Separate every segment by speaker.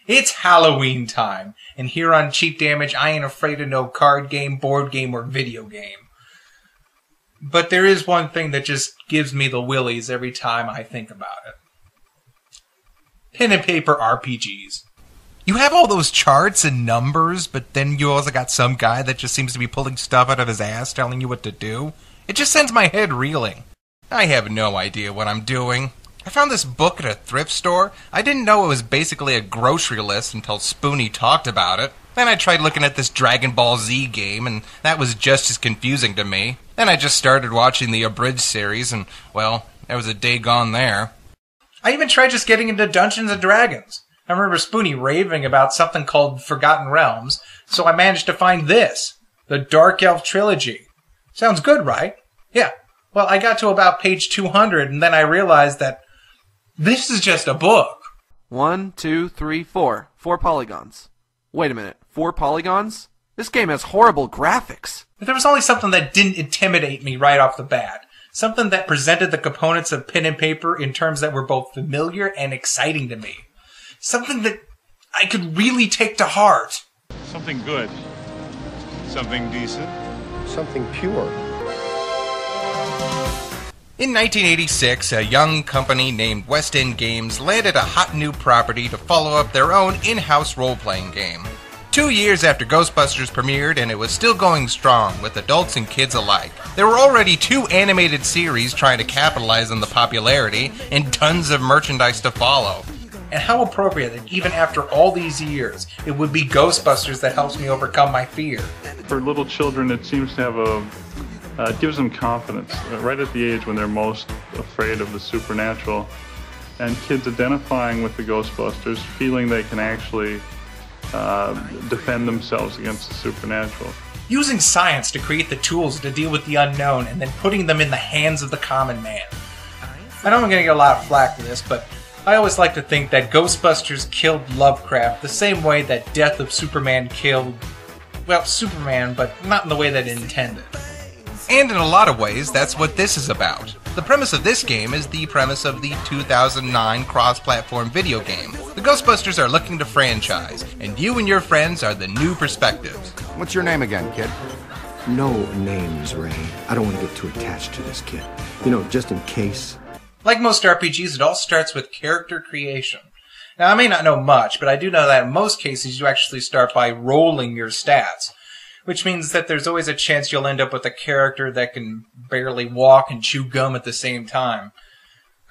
Speaker 1: It's Halloween time, and here on Cheap Damage, I ain't afraid of no card game, board game, or video game. But there is one thing that just gives me the willies every time I think about it. Pen and paper RPGs. You have all those charts and numbers, but then you also got some guy that just seems to be pulling stuff out of his ass telling you what to do. It just sends my head reeling. I have no idea what I'm doing. I found this book at a thrift store. I didn't know it was basically a grocery list until Spoonie talked about it. Then I tried looking at this Dragon Ball Z game, and that was just as confusing to me. Then I just started watching the abridged series, and, well, there was a day gone there. I even tried just getting into Dungeons & Dragons. I remember Spoonie raving about something called Forgotten Realms, so I managed to find this, the Dark Elf Trilogy. Sounds good, right? Yeah. Well, I got to about page 200, and then I realized that this is just a book.
Speaker 2: 1, 2, 3, 4. 4 polygons. Wait a minute. 4 polygons? This game has horrible graphics.
Speaker 1: But there was only something that didn't intimidate me right off the bat. Something that presented the components of pen and paper in terms that were both familiar and exciting to me. Something that I could really take to heart.
Speaker 3: Something good. Something decent.
Speaker 4: Something pure.
Speaker 1: In 1986, a young company named West End Games landed a hot new property to follow up their own in-house role-playing game. 2 years after Ghostbusters premiered, and it was still going strong, with adults and kids alike. There were already 2 animated series trying to capitalize on the popularity, and tons of merchandise to follow. And how appropriate that even after all these years, it would be Ghostbusters that helps me overcome my fear.
Speaker 3: For little children, it seems to have it gives them confidence right at the age when they're most afraid of the supernatural. And kids identifying with the Ghostbusters, feeling they can actually defend themselves against the supernatural.
Speaker 1: Using science to create the tools to deal with the unknown and then putting them in the hands of the common man. I know I'm going to get a lot of flack for this, but I always like to think that Ghostbusters killed Lovecraft the same way that Death of Superman killed, well, Superman, but not in the way that it intended. And in a lot of ways, that's what this is about. The premise of this game is the premise of the 2009 cross-platform video game. The Ghostbusters are looking to franchise, and you and your friends are the new perspectives.
Speaker 4: What's your name again, kid?
Speaker 5: No names, Ray. I don't want to get too attached to this kid. You know, just in case.
Speaker 1: Like most RPGs, it all starts with character creation. Now, I may not know much, but I do know that in most cases you actually start by rolling your stats, which means that there's always a chance you'll end up with a character that can barely walk and chew gum at the same time.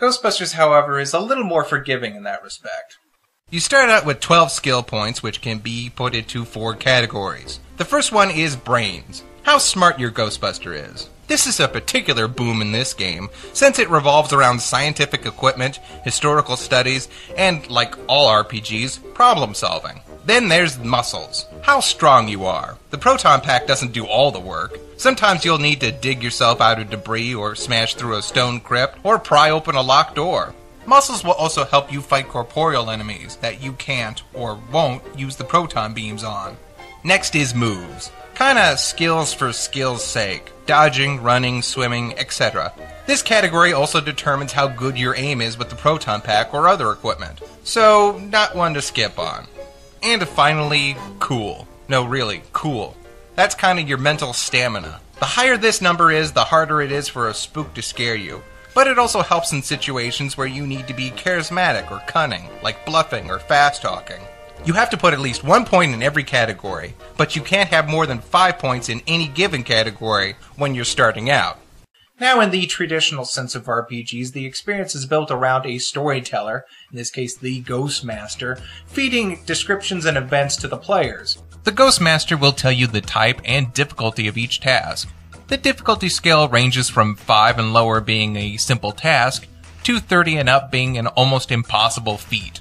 Speaker 1: Ghostbusters, however, is a little more forgiving in that respect. You start out with 12 skill points, which can be put into 4 categories. The first one is brains. How smart your Ghostbuster is. This is a particular boom in this game, since it revolves around scientific equipment, historical studies, and, like all RPGs, problem solving. Then there's muscles. How strong you are. The proton pack doesn't do all the work. Sometimes you'll need to dig yourself out of debris or smash through a stone crypt or pry open a locked door. Muscles will also help you fight corporeal enemies that you can't or won't use the proton beams on. Next is moves. Kinda skills for skills' sake. Dodging, running, swimming, etc. This category also determines how good your aim is with the proton pack or other equipment. So, not one to skip on. And finally, cool. No, really, cool. That's kinda your mental stamina. The higher this number is, the harder it is for a spook to scare you. But it also helps in situations where you need to be charismatic or cunning, like bluffing or fast-talking. You have to put at least 1 point in every category, but you can't have more than 5 points in any given category when you're starting out. Now, in the traditional sense of RPGs, the experience is built around a storyteller, in this case the Ghostmaster, feeding descriptions and events to the players. The Ghostmaster will tell you the type and difficulty of each task. The difficulty scale ranges from 5 and lower being a simple task, to 30 and up being an almost impossible feat.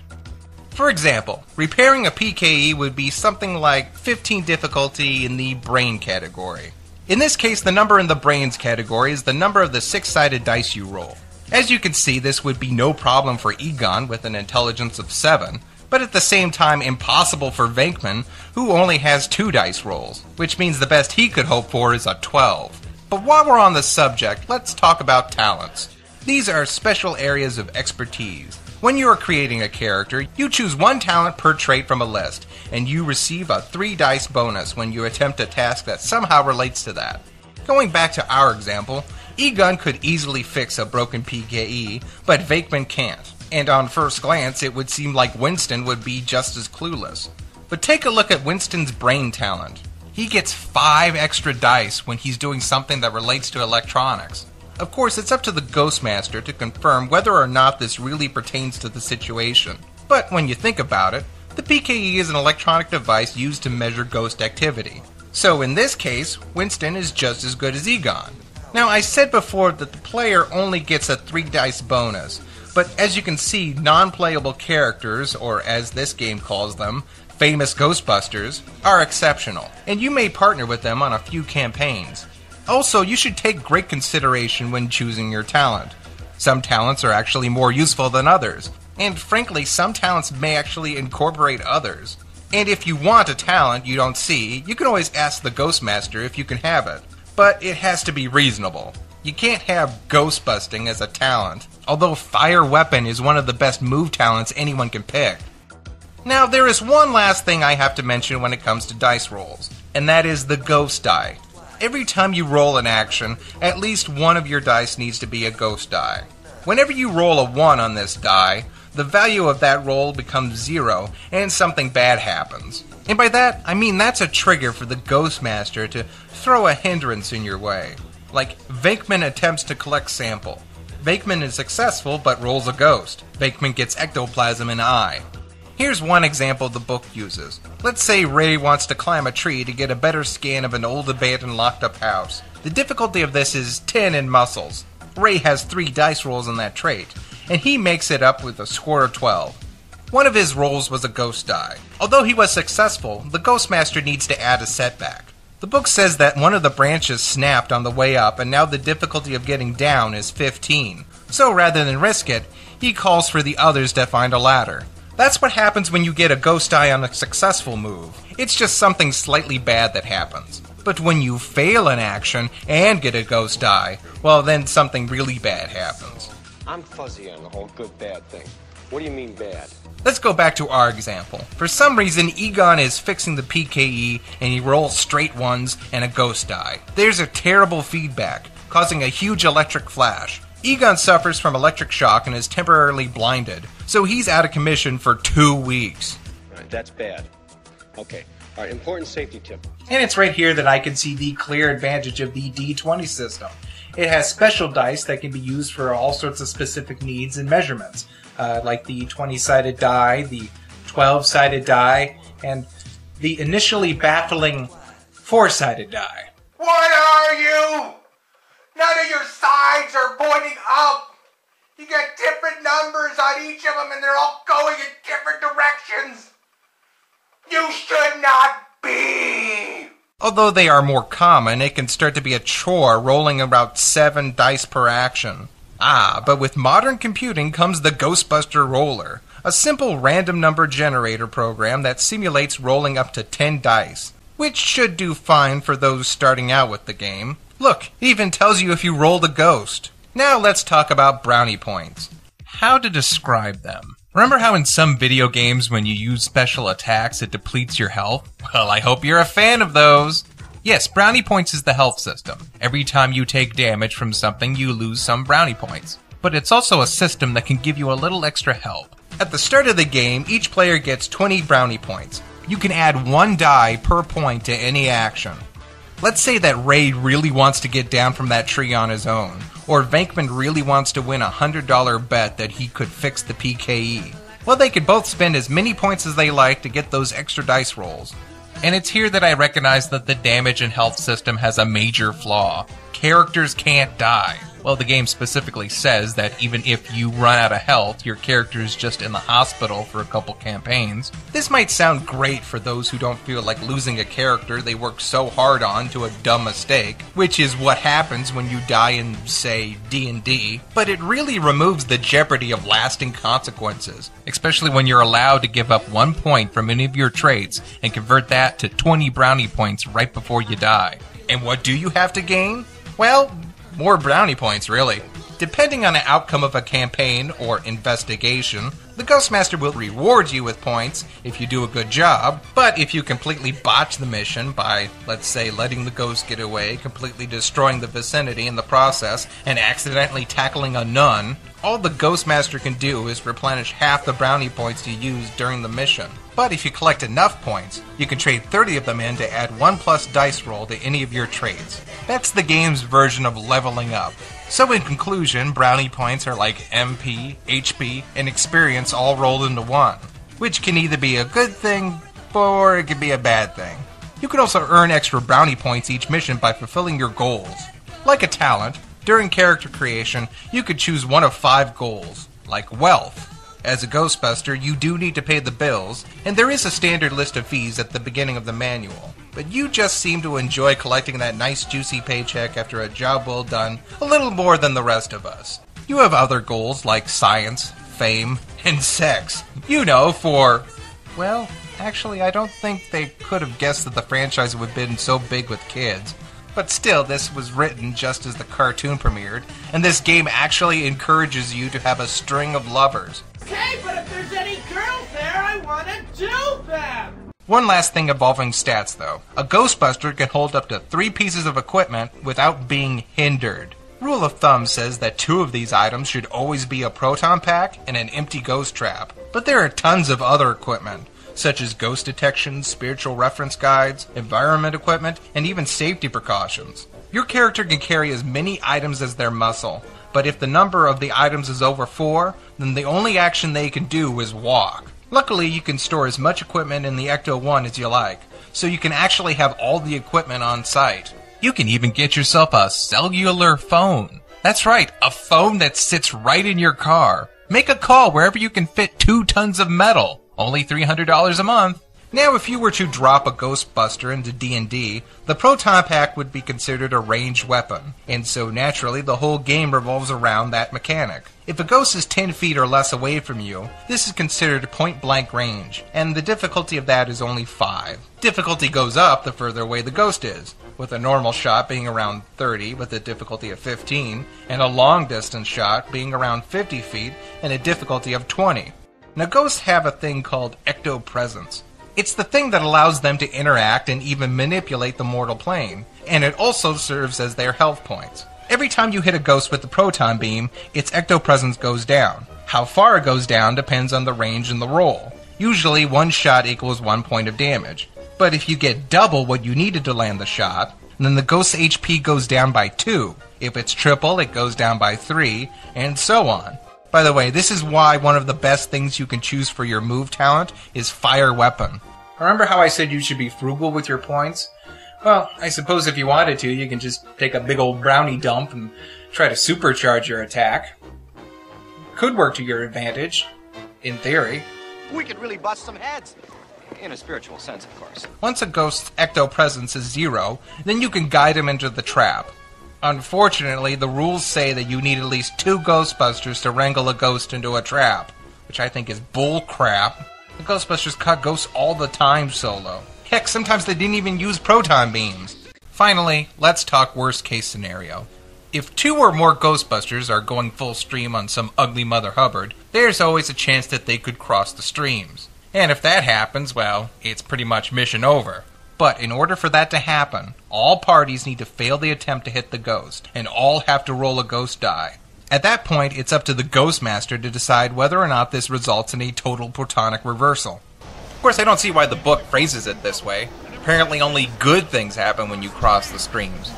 Speaker 1: For example, repairing a PKE would be something like 15 difficulty in the brain category. In this case, the number in the brains category is the number of the 6-sided dice you roll. As you can see, this would be no problem for Egon with an intelligence of 7, but at the same time impossible for Venkman, who only has 2 dice rolls, which means the best he could hope for is a 12. But while we're on the subject, let's talk about talents. These are special areas of expertise. When you are creating a character, you choose one talent per trait from a list, and you receive a 3 dice bonus when you attempt a task that somehow relates to that. Going back to our example, Egon could easily fix a broken PKE, but Vakeman can't. And on first glance, it would seem like Winston would be just as clueless. But take a look at Winston's brain talent. He gets 5 extra dice when he's doing something that relates to electronics. Of course, it's up to the Ghostmaster to confirm whether or not this really pertains to the situation. But when you think about it, the PKE is an electronic device used to measure ghost activity. So in this case, Winston is just as good as Egon. Now, I said before that the player only gets a 3 dice bonus, but as you can see, non-playable characters, or as this game calls them, famous Ghostbusters, are exceptional, and you may partner with them on a few campaigns. Also, you should take great consideration when choosing your talent. Some talents are actually more useful than others, and frankly, some talents may actually incorporate others. And if you want a talent you don't see, you can always ask the Ghostmaster if you can have it. But it has to be reasonable. You can't have ghost busting as a talent, although Fire Weapon is one of the best move talents anyone can pick. Now, there is one last thing I have to mention when it comes to dice rolls, and that is the ghost die. Every time you roll an action, at least one of your dice needs to be a ghost die. Whenever you roll a 1 on this die, the value of that roll becomes 0, and something bad happens. And by that, I mean that's a trigger for the Ghostmaster to throw a hindrance in your way. Like, Vakeman attempts to collect sample. Vakeman is successful, but rolls a ghost. Vakeman gets ectoplasm in eye. Here's one example the book uses. Let's say Ray wants to climb a tree to get a better scan of an old abandoned locked up house. The difficulty of this is 10 in muscles. Ray has 3 dice rolls on that trait, and he makes it up with a score of 12. One of his rolls was a ghost die. Although he was successful, the Ghostmaster needs to add a setback. The book says that one of the branches snapped on the way up, and now the difficulty of getting down is 15. So rather than risk it, he calls for the others to find a ladder. That's what happens when you get a ghost die on a successful move. It's just something slightly bad that happens. But when you fail an action and get a ghost die, well, then something really bad happens.
Speaker 5: I'm fuzzy on the whole good-bad thing. What do you mean bad?
Speaker 1: Let's go back to our example. For some reason, Egon is fixing the PKE and he rolls straight 1s and a ghost die. There's a terrible feedback, causing a huge electric flash. Egon suffers from electric shock and is temporarily blinded, so he's out of commission for 2 weeks.
Speaker 5: Right, that's bad. Okay. All right, important safety tip.
Speaker 1: And it's right here that I can see the clear advantage of the D20 system. It has special dice that can be used for all sorts of specific needs and measurements, like the 20-sided die, the 12-sided die, and the initially baffling 4-sided die.
Speaker 6: What are you? None of your sides are pointing up. You get different numbers on each of them and they're all going in different directions. You should not be.
Speaker 1: Although they are more common, it can start to be a chore rolling about 7 dice per action. But with modern computing comes the Ghostbuster Roller, a simple random number generator program that simulates rolling up to 10 dice, which should do fine for those starting out with the game. Look, it even tells you if you rolled a ghost. Now let's talk about Brownie Points. How to describe them? Remember how in some video games when you use special attacks it depletes your health? Well, I hope you're a fan of those. Yes, Brownie Points is the health system. Every time you take damage from something, you lose some Brownie Points. But it's also a system that can give you a little extra help. At the start of the game, each player gets 20 Brownie Points. You can add 1 die per point to any action. Let's say that Ray really wants to get down from that tree on his own, or Vankman really wants to win a $100 bet that he could fix the PKE. Well, they could both spend as many points as they like to get those extra dice rolls. And it's here that I recognize that the damage and health system has a major flaw. Characters can't die. Well, the game specifically says that even if you run out of health, your character is just in the hospital for a couple campaigns. This might sound great for those who don't feel like losing a character they worked so hard on to a dumb mistake, which is what happens when you die in, say, D&D, but it really removes the jeopardy of lasting consequences, especially when you're allowed to give up 1 point from any of your traits and convert that to 20 brownie points right before you die. And what do you have to gain? Well, more brownie points, really. Depending on the outcome of a campaign or investigation, the Ghostmaster will reward you with points if you do a good job, but if you completely botch the mission by, let's say, letting the ghost get away, completely destroying the vicinity in the process, and accidentally tackling a nun, all the Ghostmaster can do is replenish half the brownie points you used during the mission. But if you collect enough points, you can trade 30 of them in to add 1+ dice roll to any of your trades. That's the game's version of leveling up. So in conclusion, brownie points are like MP, HP, and experience all rolled into one, which can either be a good thing or it can be a bad thing. You can also earn extra brownie points each mission by fulfilling your goals. Like a talent, during character creation, you could choose one of 5 goals, like wealth. As a Ghostbuster, you do need to pay the bills, and there is a standard list of fees at the beginning of the manual. But you just seem to enjoy collecting that nice juicy paycheck after a job well done a little more than the rest of us. You have other goals like science, fame, and sex. You know, well, actually I don't think they could have guessed that the franchise would have been so big with kids. But still, this was written just as the cartoon premiered, and this game actually encourages you to have a string of lovers.
Speaker 7: Okay, but if there's any girls there, I want to do them!
Speaker 1: One last thing involving stats, though. A Ghostbuster can hold up to 3 pieces of equipment without being hindered. Rule of thumb says that 2 of these items should always be a proton pack and an empty ghost trap. But there are tons of other equipment, such as ghost detection, spiritual reference guides, environment equipment, and even safety precautions. Your character can carry as many items as their muscle, but if the number of the items is over 4, then the only action they can do is walk. Luckily, you can store as much equipment in the Ecto-1 as you like, so you can actually have all the equipment on site. You can even get yourself a cellular phone. That's right, a phone that sits right in your car. Make a call wherever you can fit 2 tons of metal. Only $300 a month. Now, if you were to drop a Ghostbuster into D&D, the Proton Pack would be considered a ranged weapon, and so naturally the whole game revolves around that mechanic. If a ghost is 10 feet or less away from you, this is considered point-blank range, and the difficulty of that is only 5. Difficulty goes up the further away the ghost is, with a normal shot being around 30 with a difficulty of 15, and a long-distance shot being around 50 feet and a difficulty of 20. Now, ghosts have a thing called ectopresence. It's the thing that allows them to interact and even manipulate the mortal plane, and it also serves as their health points. Every time you hit a ghost with the proton beam, its ectopresence goes down. How far it goes down depends on the range and the roll. Usually, 1 shot equals 1 point of damage. But if you get double what you needed to land the shot, then the ghost's HP goes down by 2. If it's triple, it goes down by 3, and so on. By the way, this is why one of the best things you can choose for your move talent is Fire Weapon. Remember how I said you should be frugal with your points? Well, I suppose if you wanted to, you can just take a big old brownie dump and try to supercharge your attack. Could work to your advantage, in theory.
Speaker 4: We could really bust some heads. In a spiritual sense, of course.
Speaker 1: Once a ghost's ectopresence is 0, then you can guide him into the trap. Unfortunately, the rules say that you need at least 2 Ghostbusters to wrangle a ghost into a trap, which I think is bull crap. The Ghostbusters caught ghosts all the time solo. Heck, sometimes they didn't even use proton beams. Finally, let's talk worst case scenario. If 2 or more Ghostbusters are going full stream on some ugly Mother Hubbard, there's always a chance that they could cross the streams. And if that happens, well, it's pretty much mission over. But in order for that to happen, all parties need to fail the attempt to hit the ghost, and all have to roll a ghost die. At that point, it's up to the Ghostmaster to decide whether or not this results in a total protonic reversal. Of course, I don't see why the book phrases it this way. Apparently only good things happen when you cross the streams.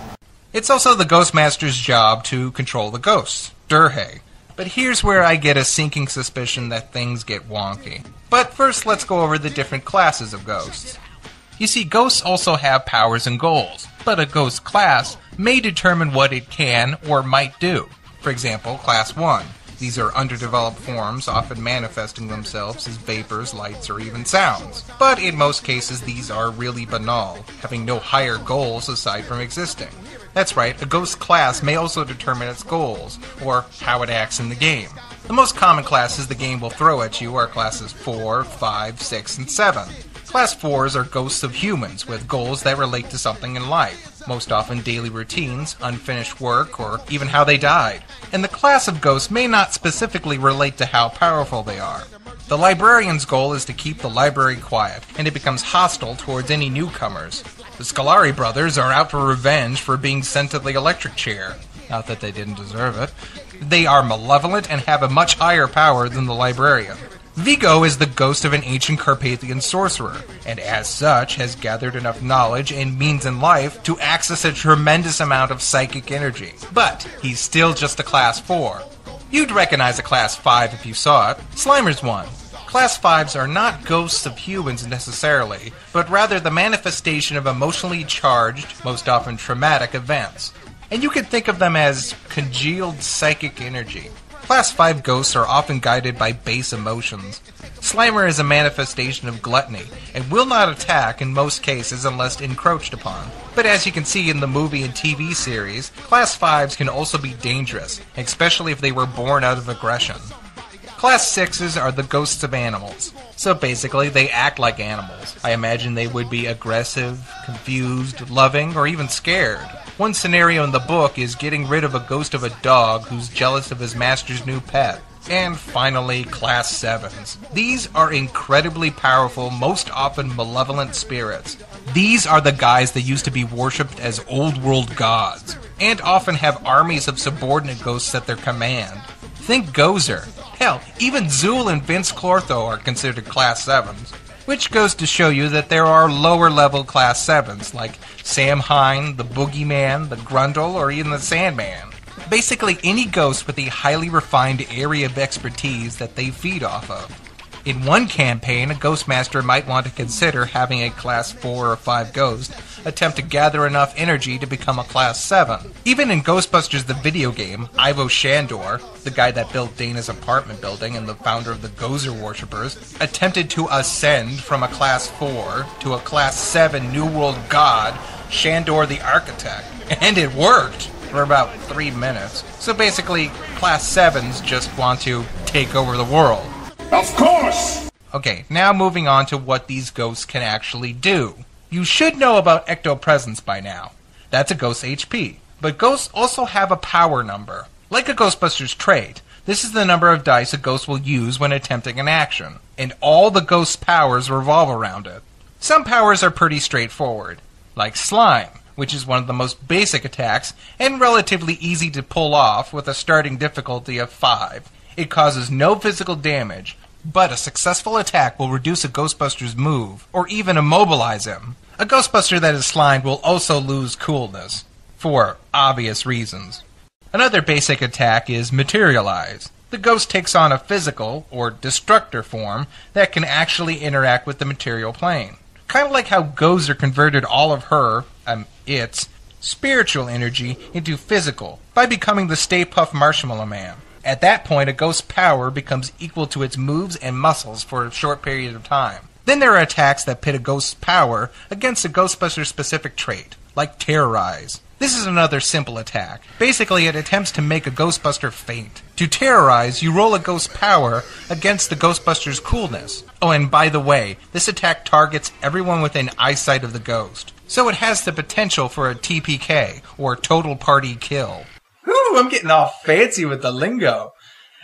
Speaker 1: It's also the Ghostmaster's job to control the ghosts, Durhey. But here's where I get a sinking suspicion that things get wonky. But first, let's go over the different classes of ghosts. You see, ghosts also have powers and goals, but a ghost class may determine what it can or might do. For example, Class 1. These are underdeveloped forms, often manifesting themselves as vapors, lights, or even sounds. But in most cases, these are really banal, having no higher goals aside from existing. That's right, a ghost class may also determine its goals, or how it acts in the game. The most common classes the game will throw at you are classes 4, 5, 6, and 7. Class 4s are ghosts of humans with goals that relate to something in life, most often daily routines, unfinished work, or even how they died. and the class of ghosts may not specifically relate to how powerful they are. The librarian's goal is to keep the library quiet, and it becomes hostile towards any newcomers. The Scolari brothers are out for revenge for being sent to the electric chair. Not that they didn't deserve it. They are malevolent and have a much higher power than the librarian. Vigo is the ghost of an ancient Carpathian sorcerer, and as such has gathered enough knowledge and means in life to access a tremendous amount of psychic energy. But he's still just a Class 4. You'd recognize a Class 5 if you saw it. Slimer's one. Class 5s are not ghosts of humans necessarily, but rather the manifestation of emotionally charged, most often traumatic events. And you could think of them as congealed psychic energy. Class 5 ghosts are often guided by base emotions. Slimer is a manifestation of gluttony, and will not attack in most cases unless encroached upon. But as you can see in the movie and TV series, Class 5s can also be dangerous, especially if they were born out of aggression. Class 6s are the ghosts of animals. So basically, they act like animals. I imagine they would be aggressive, confused, loving, or even scared. One scenario in the book is getting rid of a ghost of a dog who's jealous of his master's new pet. And finally, Class 7s. These are incredibly powerful, most often malevolent spirits. These are the guys that used to be worshipped as old world gods, and often have armies of subordinate ghosts at their command. Think Gozer. Hell, even Zool and Vince Clortho are considered Class 7s. Which goes to show you that there are lower-level Class 7s, like Sam Hine, the Boogeyman, the Grundle, or even the Sandman. Basically any ghost with a highly refined area of expertise that they feed off of. In one campaign, a Ghostmaster might want to consider having a Class 4 or 5 ghost attempt to gather enough energy to become a Class 7. Even in Ghostbusters the video game, Ivo Shandor, the guy that built Dana's apartment building and the founder of the Gozer Worshippers, attempted to ascend from a Class 4 to a Class 7 New World God, Shandor the Architect. And it worked! For about 3 minutes. So basically, Class 7s just want to take over the world.
Speaker 6: Of course!
Speaker 1: Okay, now moving on to what these ghosts can actually do. You should know about ectopresence by now. That's a ghost's HP. But ghosts also have a power number. Like a Ghostbusters trait, this is the number of dice a ghost will use when attempting an action, and all the ghost's powers revolve around it. Some powers are pretty straightforward, like Slime, which is one of the most basic attacks and relatively easy to pull off with a starting difficulty of 5. It causes no physical damage, but a successful attack will reduce a Ghostbuster's move, or even immobilize him. A Ghostbuster that is slimed will also lose coolness, for obvious reasons. Another basic attack is Materialize. The ghost takes on a physical, or destructor form, that can actually interact with the material plane. Kind of like how Gozer converted all of her, its, spiritual energy into physical, by becoming the Stay Puft Marshmallow Man. At that point, a ghost's power becomes equal to its moves and muscles for a short period of time. Then there are attacks that pit a ghost's power against a Ghostbuster-specific trait, like Terrorize. This is another simple attack. Basically, it attempts to make a Ghostbuster faint. To Terrorize, you roll a ghost's power against the Ghostbuster's coolness. Oh, and by the way, this attack targets everyone within eyesight of the ghost. So it has the potential for a TPK, or Total Party Kill. Ooh, I'm getting all fancy with the lingo.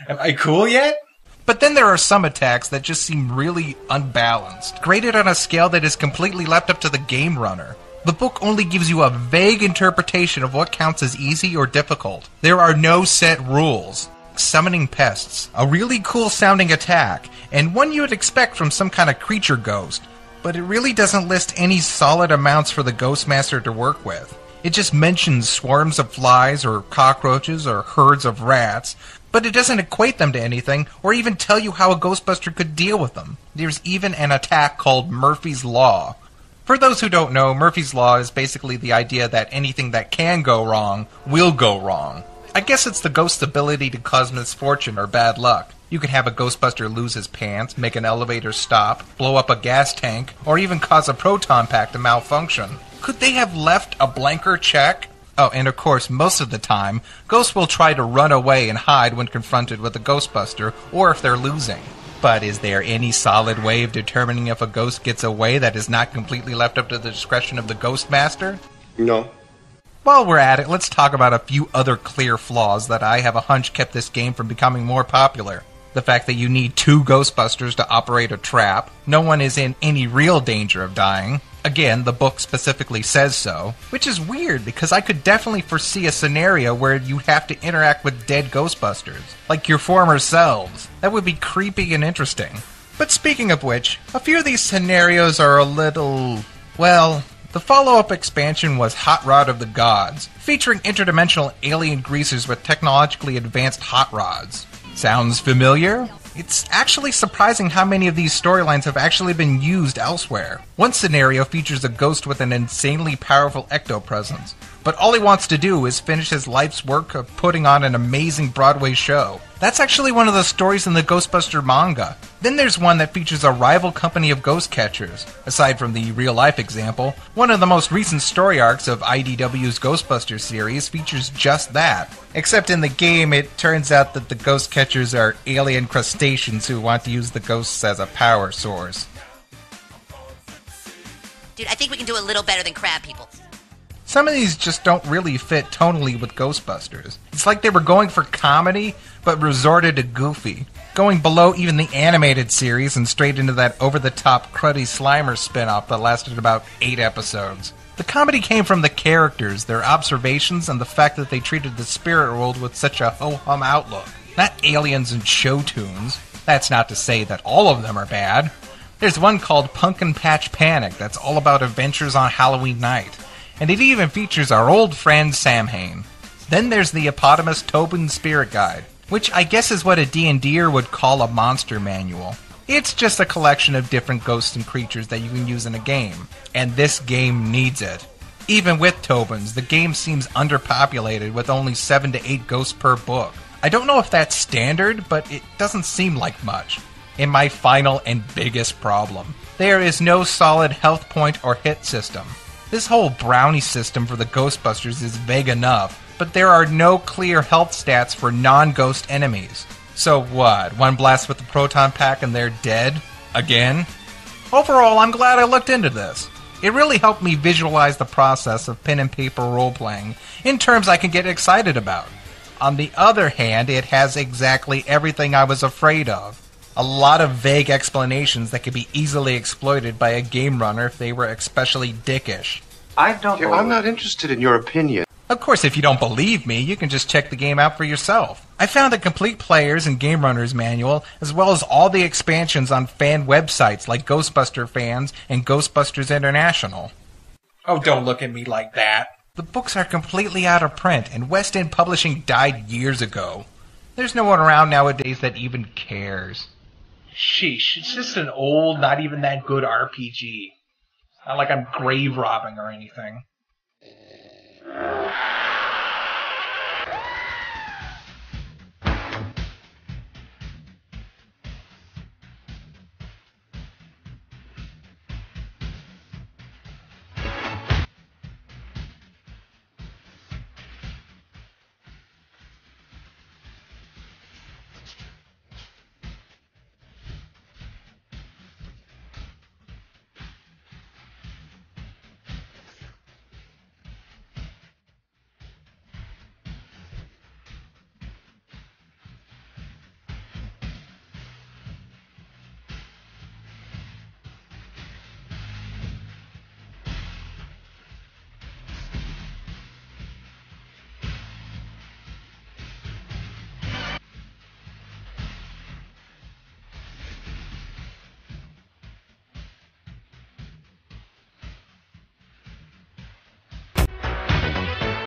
Speaker 1: Am I cool yet? But then there are some attacks that just seem really unbalanced, graded on a scale that is completely left up to the game runner. The book only gives you a vague interpretation of what counts as easy or difficult. There are no set rules. Summoning Pests, a really cool sounding attack, and one you would expect from some kind of creature ghost, but it really doesn't list any solid amounts for the Ghostmaster to work with. It just mentions swarms of flies or cockroaches or herds of rats, but it doesn't equate them to anything or even tell you how a Ghostbuster could deal with them. There's even an attack called Murphy's Law. For those who don't know, Murphy's Law is basically the idea that anything that can go wrong will go wrong. I guess it's the ghost's ability to cause misfortune or bad luck. You can have a Ghostbuster lose his pants, make an elevator stop, blow up a gas tank, or even cause a proton pack to malfunction. Could they have left a blanker check? Oh, and of course, most of the time, ghosts will try to run away and hide when confronted with a Ghostbuster, or if they're losing. But is there any solid way of determining if a ghost gets away that is not completely left up to the discretion of the Ghostmaster?
Speaker 5: No.
Speaker 1: While we're at it, let's talk about a few other clear flaws that I have a hunch kept this game from becoming more popular. The fact that you need 2 Ghostbusters to operate a trap. No one is in any real danger of dying. Again, the book specifically says so. Which is weird, because I could definitely foresee a scenario where you have to interact with dead Ghostbusters. Like your former selves. That would be creepy and interesting. But speaking of which, a few of these scenarios are a little... well... The follow-up expansion was Hot Rod of the Gods, featuring interdimensional alien greasers with technologically advanced hot rods. Sounds familiar? It's actually surprising how many of these storylines have actually been used elsewhere. One scenario features a ghost with an insanely powerful ectopresence, but all he wants to do is finish his life's work of putting on an amazing Broadway show. That's actually one of the stories in the Ghostbuster manga. Then there's one that features a rival company of ghost catchers. Aside from the real-life example, one of the most recent story arcs of IDW's Ghostbusters series features just that. Except in the game, it turns out that the ghost catchers are alien crustaceans who want to use the ghosts as a power source.
Speaker 8: Dude, I think we can do a little better than crab people.
Speaker 1: Some of these just don't really fit tonally with Ghostbusters. It's like they were going for comedy, but resorted to goofy. Going below even the animated series and straight into that over-the-top Cruddy Slimer spin-off that lasted about 8 episodes. The comedy came from the characters, their observations, and the fact that they treated the spirit world with such a ho-hum outlook. Not aliens and show tunes. That's not to say that all of them are bad. There's one called Pumpkin Patch Panic that's all about adventures on Halloween night. And it even features our old friend Samhain. Then there's the eponymous Tobin Spirit Guide, which I guess is what a D&D'er would call a monster manual. It's just a collection of different ghosts and creatures that you can use in a game, and this game needs it. Even with Tobin's, the game seems underpopulated with only 7 to 8 ghosts per book. I don't know if that's standard, but it doesn't seem like much. And my final and biggest problem. There is no solid health point or hit system. This whole brownie system for the Ghostbusters is vague enough, but there are no clear health stats for non-ghost enemies. So what, one blast with the proton pack and they're dead? Again? Overall, I'm glad I looked into this. It really helped me visualize the process of pen and paper role-playing in terms I can get excited about. On the other hand, it has exactly everything I was afraid of. A lot of vague explanations that could be easily exploited by a game runner if they were especially dickish.
Speaker 5: I'm not interested in your opinion.
Speaker 1: Of course, if you don't believe me, you can just check the game out for yourself. I found a complete player's and game runner's manual, as well as all the expansions on fan websites like Ghostbuster Fans and Ghostbusters International. Oh, don't look at me like that. The books are completely out of print, and West End Publishing died years ago. There's no one around nowadays that even cares. Sheesh, it's just an old, not even that good RPG. Not like I'm grave robbing or anything.